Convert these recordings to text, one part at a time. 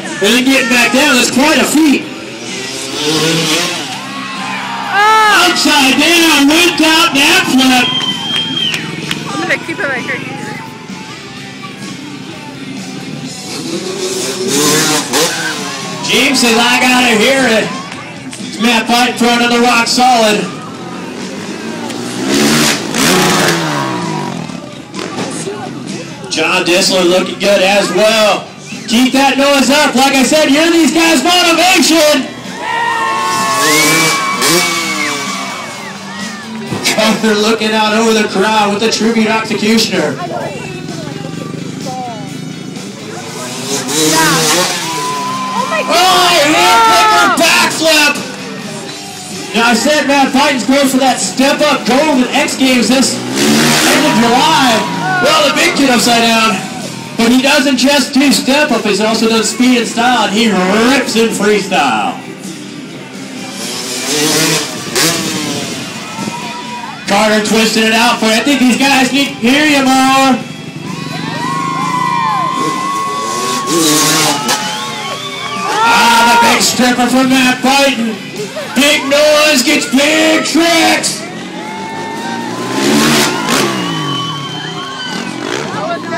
and then getting back down. That's quite a feat. Upside down, went out that flip. I'm gonna keep it like right here. James says, I gotta hear it. It's Matt Pike throwing another rock solid. John Dissler looking good as well. Keep that noise up. Like I said, you're these guys' motivation. They're looking out over the crowd with the tribute executioner. Oh, hand-picker backflip! Now I said Matt Pike's going for that step-up gold in X Games this end of July. Well, the big kid upside down. But he doesn't just do step-up, he also does speed and style, and he rips in freestyle. Carter twisting it out for you. I think these guys need to hear you more. The big stripper from Matt Pike. Big noise gets big tricks.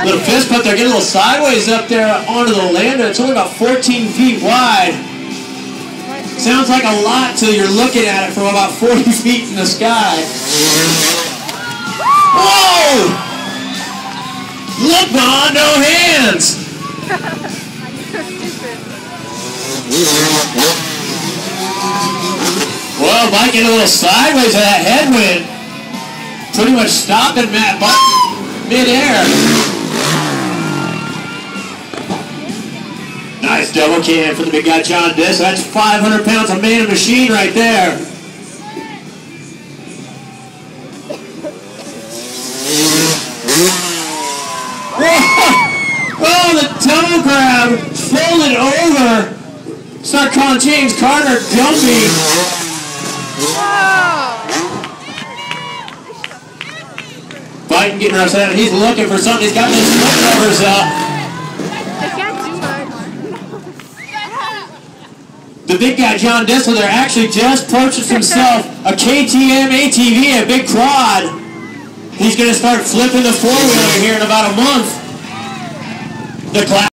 Little fist pump there, get a little sideways up there onto the lander. It's only about 14 feet wide. Sounds like a lot till you're looking at it from about 40 feet in the sky. Whoa! Look behind no hands! Well, Mike getting a little sideways of that headwind. Pretty much stopping Matt Pike mid-air. Nice double can for the big guy John Diss. That's 500 pounds of man machine right there. Oh, the toe grab folded over. Start calling James Carter jumpy. Biden getting upset. He's looking for something. He's got those foot covers up. The big guy, John Dissler, there actually just purchased himself a KTM ATV, a big quad. He's going to start flipping the four-wheeler here in about a month. The